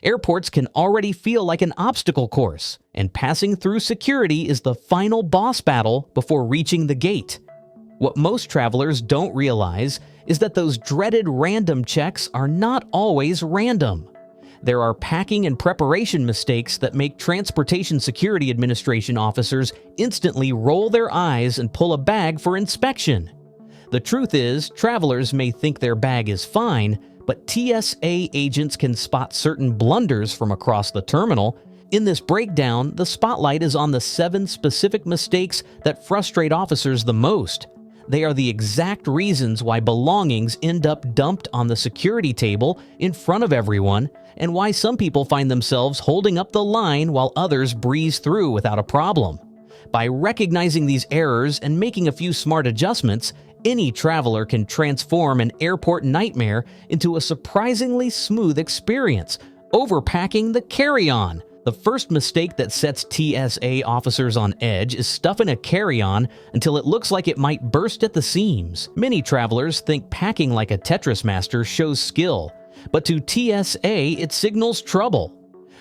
Airports can already feel like an obstacle course, and passing through security is the final boss battle before reaching the gate. What most travelers don't realize is that those dreaded random checks are not always random. There are packing and preparation mistakes that make Transportation Security Administration officers instantly roll their eyes and pull a bag for inspection. The truth is, travelers may think their bag is fine, but TSA agents can spot certain blunders from across the terminal. In this breakdown, the spotlight is on the 7 specific mistakes that frustrate officers the most. They are the exact reasons why belongings end up dumped on the security table in front of everyone, and why some people find themselves holding up the line while others breeze through without a problem. By recognizing these errors and making a few smart adjustments, any traveler can transform an airport nightmare into a surprisingly smooth experience, overpacking the carry-on. The first mistake that sets TSA officers on edge is stuffing a carry-on until it looks like it might burst at the seams. Many travelers think packing like a Tetris master shows skill, but to TSA it signals trouble.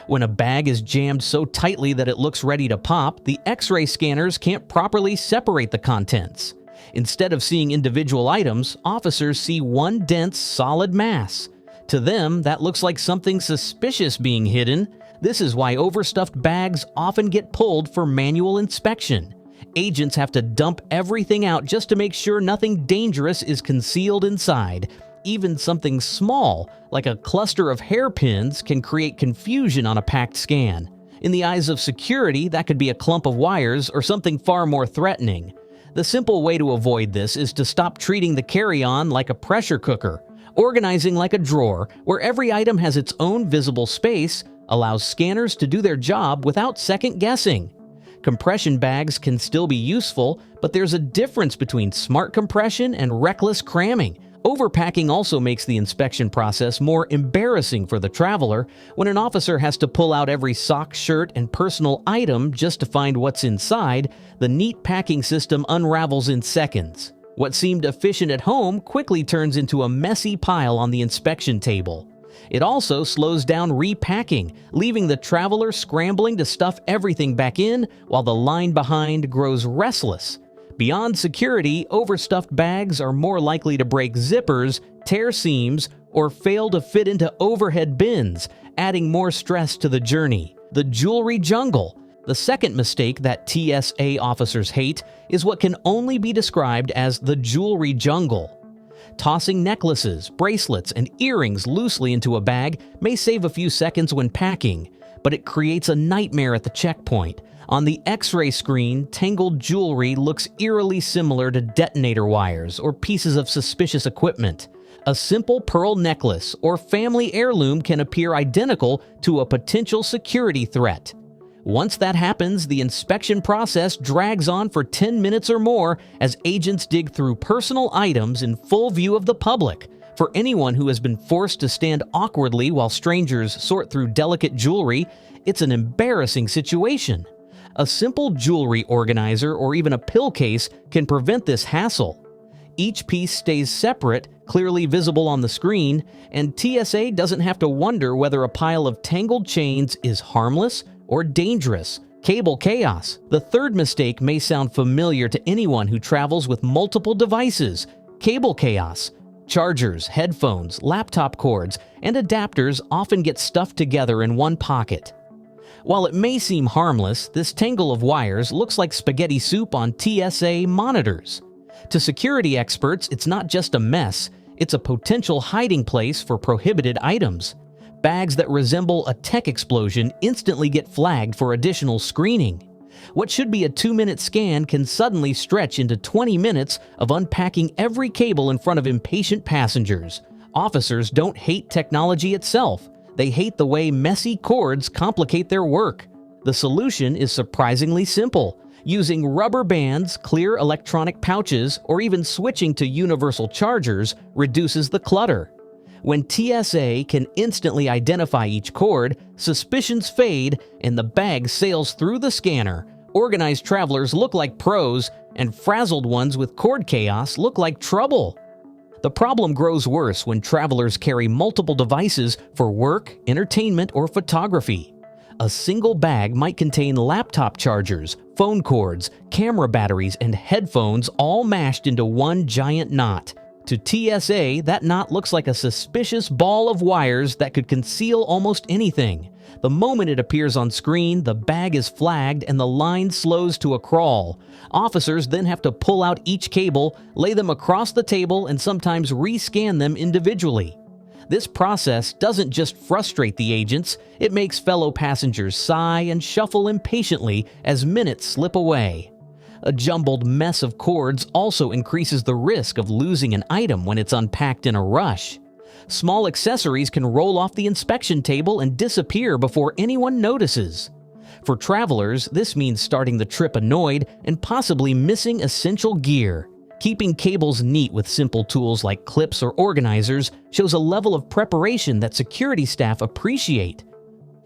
When a bag is jammed so tightly that it looks ready to pop, the X-ray scanners can't properly separate the contents. Instead of seeing individual items, officers see one dense, solid mass. To them, that looks like something suspicious being hidden. This is why overstuffed bags often get pulled for manual inspection. Agents have to dump everything out just to make sure nothing dangerous is concealed inside. Even something small, like a cluster of hairpins, can create confusion on a packed scan. In the eyes of security, that could be a clump of wires or something far more threatening. The simple way to avoid this is to stop treating the carry-on like a pressure cooker. Organizing like a drawer, where every item has its own visible space, allows scanners to do their job without second-guessing. Compression bags can still be useful, but there's a difference between smart compression and reckless cramming. Overpacking also makes the inspection process more embarrassing for the traveler. When an officer has to pull out every sock, shirt, and personal item just to find what's inside, the neat packing system unravels in seconds. What seemed efficient at home quickly turns into a messy pile on the inspection table. It also slows down repacking, leaving the traveler scrambling to stuff everything back in while the line behind grows restless. Beyond security, overstuffed bags are more likely to break zippers, tear seams, or fail to fit into overhead bins, adding more stress to the journey. The jewelry jungle. The second mistake that TSA officers hate is what can only be described as the jewelry jungle. Tossing necklaces, bracelets, and earrings loosely into a bag may save a few seconds when packing, but it creates a nightmare at the checkpoint. On the X-ray screen, tangled jewelry looks eerily similar to detonator wires or pieces of suspicious equipment. A simple pearl necklace or family heirloom can appear identical to a potential security threat. Once that happens, the inspection process drags on for 10 minutes or more as agents dig through personal items in full view of the public. For anyone who has been forced to stand awkwardly while strangers sort through delicate jewelry, it's an embarrassing situation. A simple jewelry organizer or even a pill case can prevent this hassle. Each piece stays separate, clearly visible on the screen, and TSA doesn't have to wonder whether a pile of tangled chains is harmless or dangerous. Cable chaos. The third mistake may sound familiar to anyone who travels with multiple devices. Cable chaos. Chargers, headphones, laptop cords, and adapters often get stuffed together in one pocket. While it may seem harmless, this tangle of wires looks like spaghetti soup on TSA monitors. To security experts, it's not just a mess, it's a potential hiding place for prohibited items. Bags that resemble a tech explosion instantly get flagged for additional screening. What should be a 2-minute scan can suddenly stretch into 20 minutes of unpacking every cable in front of impatient passengers. Officers don't hate technology itself. They hate the way messy cords complicate their work. The solution is surprisingly simple. Using rubber bands, clear electronic pouches, or even switching to universal chargers reduces the clutter. When TSA can instantly identify each cord, suspicions fade and the bag sails through the scanner. Organized travelers look like pros, and frazzled ones with cord chaos look like trouble. The problem grows worse when travelers carry multiple devices for work, entertainment, or photography. A single bag might contain laptop chargers, phone cords, camera batteries, and headphones all mashed into one giant knot. To TSA, that knot looks like a suspicious ball of wires that could conceal almost anything. The moment it appears on screen, the bag is flagged and the line slows to a crawl. Officers then have to pull out each cable, lay them across the table, and sometimes re-scan them individually. This process doesn't just frustrate the agents, it makes fellow passengers sigh and shuffle impatiently as minutes slip away. A jumbled mess of cords also increases the risk of losing an item when it's unpacked in a rush. Small accessories can roll off the inspection table and disappear before anyone notices. For travelers, this means starting the trip annoyed and possibly missing essential gear. Keeping cables neat with simple tools like clips or organizers shows a level of preparation that security staff appreciate.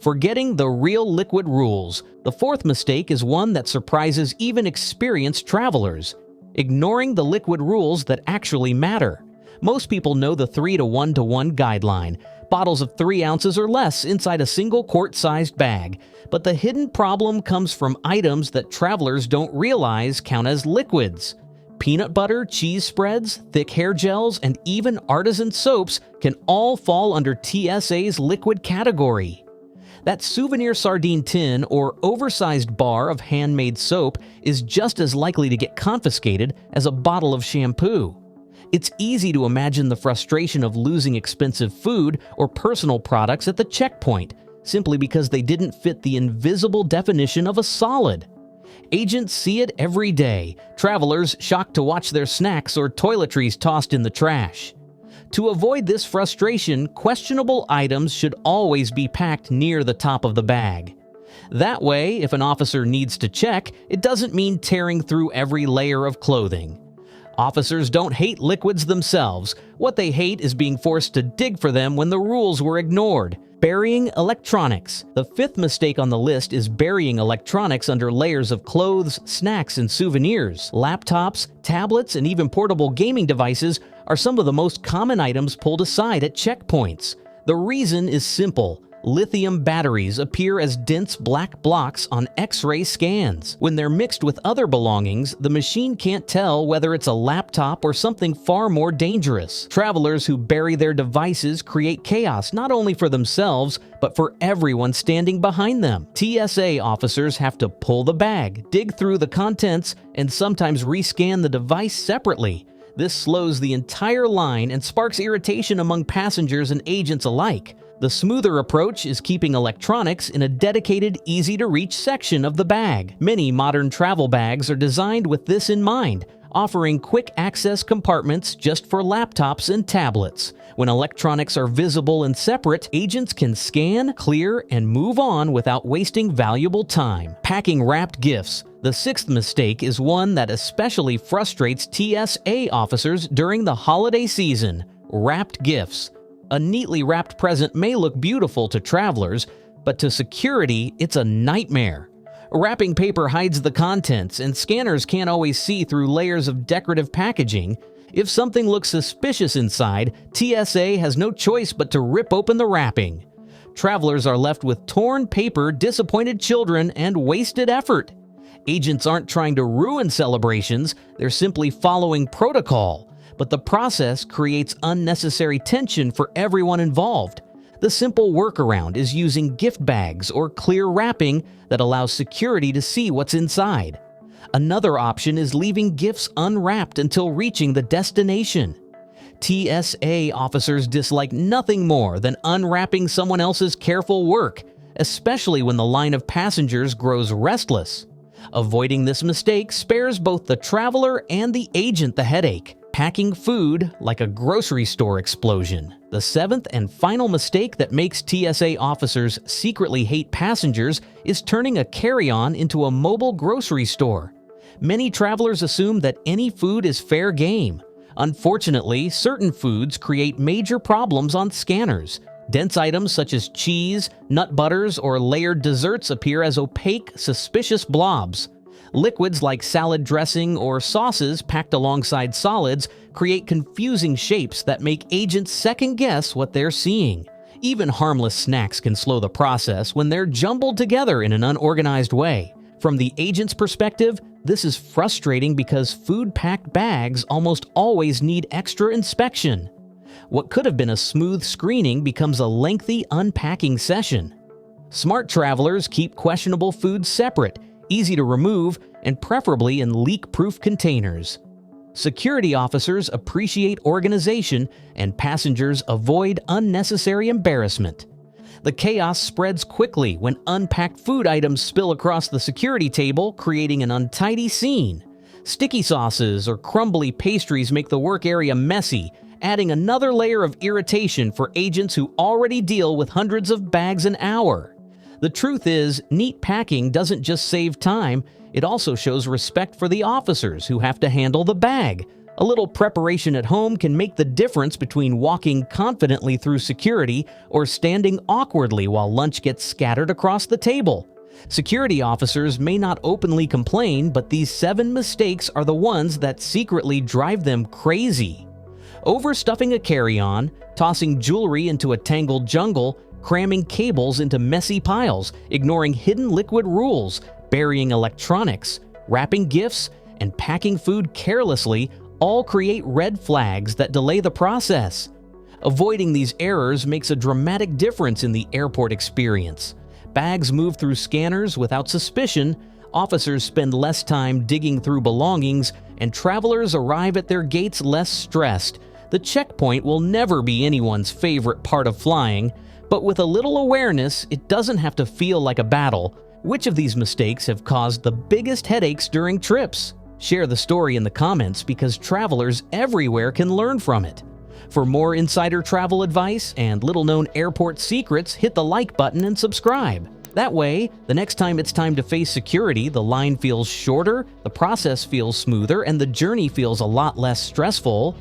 Forgetting the real liquid rules, the fourth mistake is one that surprises even experienced travelers. Ignoring the liquid rules that actually matter. Most people know the 3-to-1-to-1 guideline, bottles of 3 ounces or less inside a single quart-sized bag. But the hidden problem comes from items that travelers don't realize count as liquids. Peanut butter, cheese spreads, thick hair gels, and even artisan soaps can all fall under TSA's liquid category. That souvenir sardine tin or oversized bar of handmade soap is just as likely to get confiscated as a bottle of shampoo. It's easy to imagine the frustration of losing expensive food or personal products at the checkpoint, simply because they didn't fit the invisible definition of a solid. Agents see it every day, travelers shocked to watch their snacks or toiletries tossed in the trash. To avoid this frustration, questionable items should always be packed near the top of the bag. That way, if an officer needs to check, it doesn't mean tearing through every layer of clothing. Officers don't hate liquids themselves. What they hate is being forced to dig for them when the rules were ignored. Burying electronics. The fifth mistake on the list is burying electronics under layers of clothes, snacks, and souvenirs. Laptops, tablets, and even portable gaming devices are some of the most common items pulled aside at checkpoints. The reason is simple. Lithium batteries appear as dense black blocks on X-ray scans. When they're mixed with other belongings, the machine can't tell whether it's a laptop or something far more dangerous. Travelers who bury their devices create chaos not only for themselves, but for everyone standing behind them. TSA officers have to pull the bag, dig through the contents, and sometimes rescan the device separately. This slows the entire line and sparks irritation among passengers and agents alike. The smoother approach is keeping electronics in a dedicated, easy-to-reach section of the bag. Many modern travel bags are designed with this in mind, offering quick access compartments just for laptops and tablets. When electronics are visible and separate, agents can scan, clear, and move on without wasting valuable time. Packing wrapped gifts. The sixth mistake is one that especially frustrates TSA officers during the holiday season: wrapped gifts. A neatly wrapped present may look beautiful to travelers, but to security, it's a nightmare. Wrapping paper hides the contents, and scanners can't always see through layers of decorative packaging. If something looks suspicious inside, TSA has no choice but to rip open the wrapping. Travelers are left with torn paper, disappointed children, and wasted effort. Agents aren't trying to ruin celebrations, they're simply following protocol. But the process creates unnecessary tension for everyone involved. The simple workaround is using gift bags or clear wrapping that allows security to see what's inside. Another option is leaving gifts unwrapped until reaching the destination. TSA officers dislike nothing more than unwrapping someone else's careful work, especially when the line of passengers grows restless. Avoiding this mistake spares both the traveler and the agent the headache. Packing food like a grocery store explosion. The seventh and final mistake that makes TSA officers secretly hate passengers is turning a carry-on into a mobile grocery store. Many travelers assume that any food is fair game. Unfortunately, certain foods create major problems on scanners. Dense items such as cheese, nut butters, or layered desserts appear as opaque, suspicious blobs. Liquids like salad dressing or sauces packed alongside solids create confusing shapes that make agents second-guess what they're seeing. Even harmless snacks can slow the process when they're jumbled together in an unorganized way. From the agent's perspective, this is frustrating because food-packed bags almost always need extra inspection. What could have been a smooth screening becomes a lengthy unpacking session. Smart travelers keep questionable foods separate, easy to remove, and preferably in leak-proof containers. Security officers appreciate organization, and passengers avoid unnecessary embarrassment. The chaos spreads quickly when unpacked food items spill across the security table, creating an untidy scene. Sticky sauces or crumbly pastries make the work area messy, adding another layer of irritation for agents who already deal with hundreds of bags an hour. The truth is, neat packing doesn't just save time, it also shows respect for the officers who have to handle the bag. A little preparation at home can make the difference between walking confidently through security or standing awkwardly while lunch gets scattered across the table. Security officers may not openly complain, but these 7 mistakes are the ones that secretly drive them crazy. Overstuffing a carry-on, tossing jewelry into a tangled jungle, cramming cables into messy piles, ignoring hidden liquid rules, burying electronics, wrapping gifts, and packing food carelessly all create red flags that delay the process. Avoiding these errors makes a dramatic difference in the airport experience. Bags move through scanners without suspicion, officers spend less time digging through belongings, and travelers arrive at their gates less stressed. The checkpoint will never be anyone's favorite part of flying, but with a little awareness, it doesn't have to feel like a battle. Which of these mistakes have caused the biggest headaches during trips? Share the story in the comments because travelers everywhere can learn from it. For more insider travel advice and little-known airport secrets, hit the like button and subscribe. That way, the next time it's time to face security, the line feels shorter, the process feels smoother, and the journey feels a lot less stressful.